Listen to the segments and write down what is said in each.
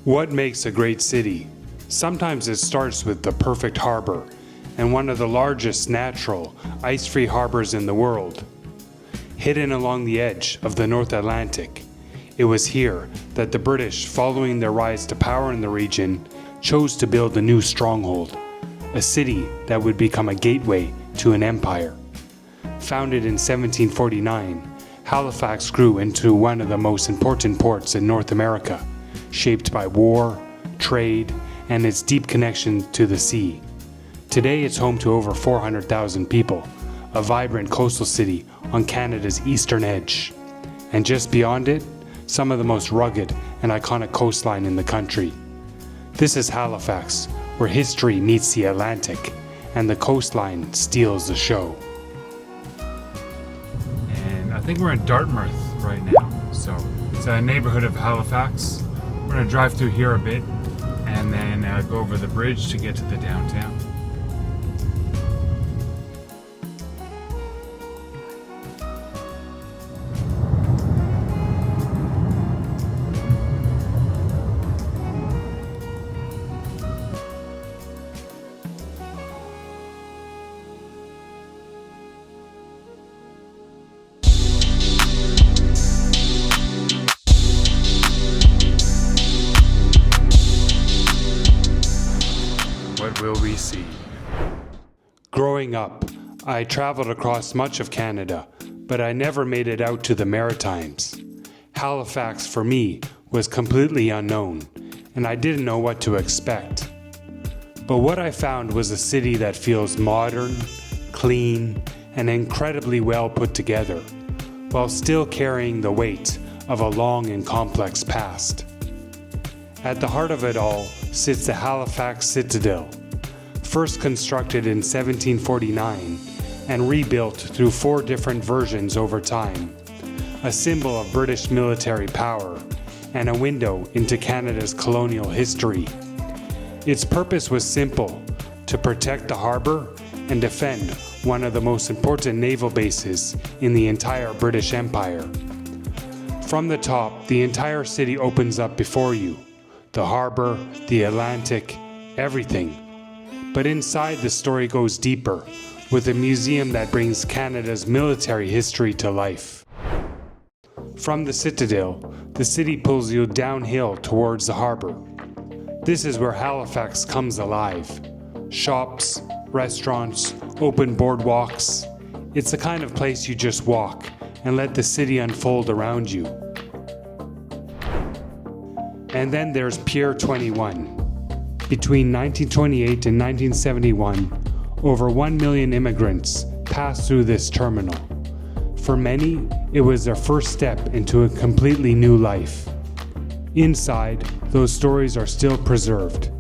What makes a great city? Sometimes it starts with the perfect harbor and one of the largest natural, ice-free harbors in the world. Hidden along the edge of the North Atlantic, it was here that the British, following their rise to power in the region, chose to build a new stronghold, a city that would become a gateway to an empire. Founded in 1749, Halifax grew into one of the most important ports in North America, shaped by war, trade, and its deep connection to the sea. Today it's home to over 400,000 people, a vibrant coastal city on Canada's eastern edge. And just beyond it, some of the most rugged and iconic coastline in the country. This is Halifax, where history meets the Atlantic, and the coastline steals the show. And I think we're in Dartmouth right now, so it's a neighborhood of Halifax. We're going to drive through here a bit and then go over the bridge to get to the downtown. What will we see? Growing up, I traveled across much of Canada, but I never made it out to the Maritimes. Halifax, for me, was completely unknown, and I didn't know what to expect. But what I found was a city that feels modern, clean, and incredibly well put together, while still carrying the weight of a long and complex past. At the heart of it all sits the Halifax Citadel, first constructed in 1749 and rebuilt through 4 different versions over time, a symbol of British military power and a window into Canada's colonial history. Its purpose was simple: to protect the harbor and defend one of the most important naval bases in the entire British Empire. From the top, the entire city opens up before you. The harbor, the Atlantic, everything. But inside, the story goes deeper, with a museum that brings Canada's military history to life. From the Citadel, the city pulls you downhill towards the harbor. This is where Halifax comes alive. Shops, restaurants, open boardwalks. It's the kind of place you just walk and let the city unfold around you. And then there's Pier 21. Between 1928 and 1971, over 1 million immigrants passed through this terminal. For many, it was their first step into a completely new life. Inside, those stories are still preserved.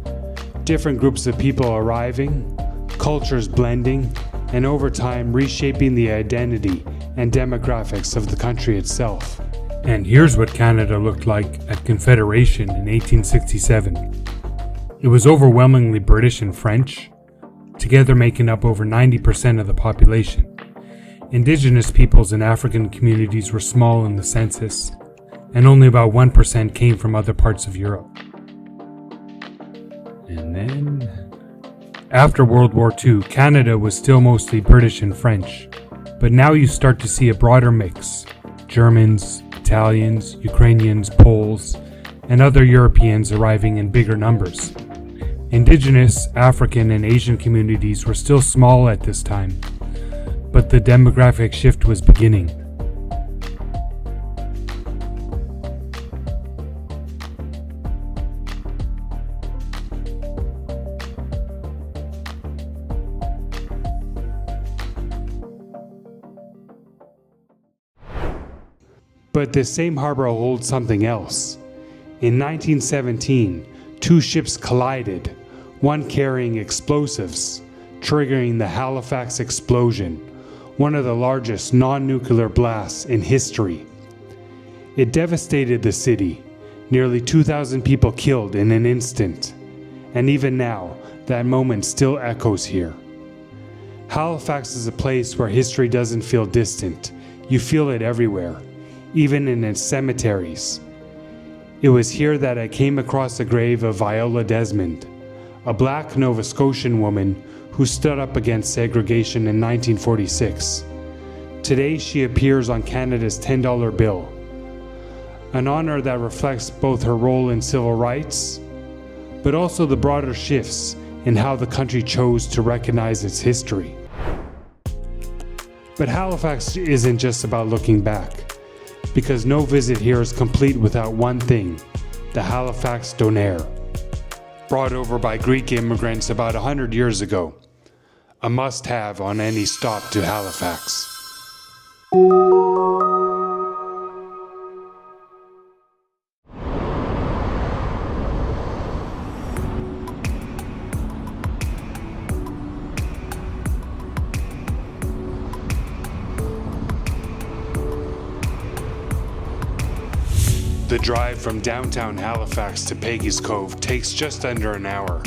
Different groups of people arriving, cultures blending, and over time reshaping the identity and demographics of the country itself. And here's what Canada looked like at Confederation in 1867. It was overwhelmingly British and French, together making up over 90% of the population. Indigenous peoples and African communities were small in the census, and only about 1% came from other parts of Europe. And then, after World War II, Canada was still mostly British and French, but now you start to see a broader mix: Germans, Italians, Ukrainians, Poles, and other Europeans arriving in bigger numbers. Indigenous, African, and Asian communities were still small at this time, but the demographic shift was beginning. But this same harbor holds something else. In 1917, 2 ships collided, one carrying explosives, triggering the Halifax explosion, one of the largest non-nuclear blasts in history. It devastated the city, nearly 2,000 people killed in an instant, and even now, that moment still echoes here. Halifax is a place where history doesn't feel distant. You feel it everywhere, even in its cemeteries. It was here that I came across the grave of Viola Desmond, a black Nova Scotian woman who stood up against segregation in 1946. Today she appears on Canada's $10 bill, an honor that reflects both her role in civil rights, but also the broader shifts in how the country chose to recognize its history. But Halifax isn't just about looking back, because no visit here is complete without one thing: the Halifax Donair. Brought over by Greek immigrants about 100 years ago, a must-have on any stop to Halifax. The drive from downtown Halifax to Peggy's Cove takes just under an hour.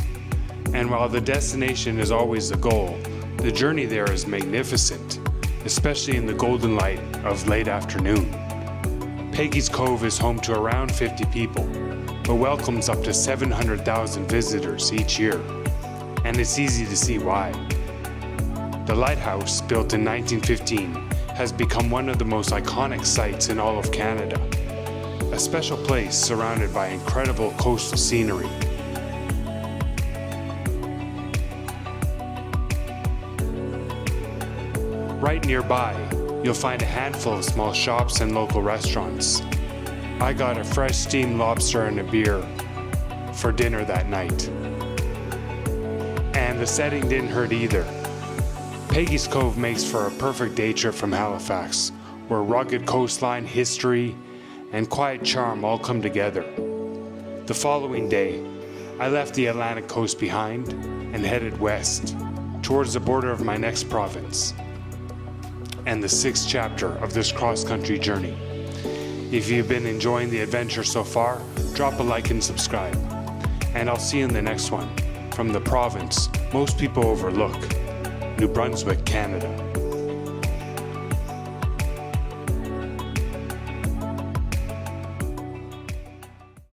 And while the destination is always the goal, the journey there is magnificent, especially in the golden light of late afternoon. Peggy's Cove is home to around 50 people, but welcomes up to 700,000 visitors each year. And it's easy to see why. The lighthouse, built in 1915, has become one of the most iconic sites in all of Canada. A special place surrounded by incredible coastal scenery. Right nearby, you'll find a handful of small shops and local restaurants. I got a fresh steamed lobster and a beer for dinner that night. And the setting didn't hurt either. Peggy's Cove makes for a perfect day trip from Halifax, where rugged coastline, history, and quiet charm all come together. The following day, I left the Atlantic coast behind and headed west, towards the border of my next province, and the 6th chapter of this cross-country journey. If you've been enjoying the adventure so far, drop a like and subscribe. And I'll see you in the next one, from the province most people overlook, New Brunswick, Canada.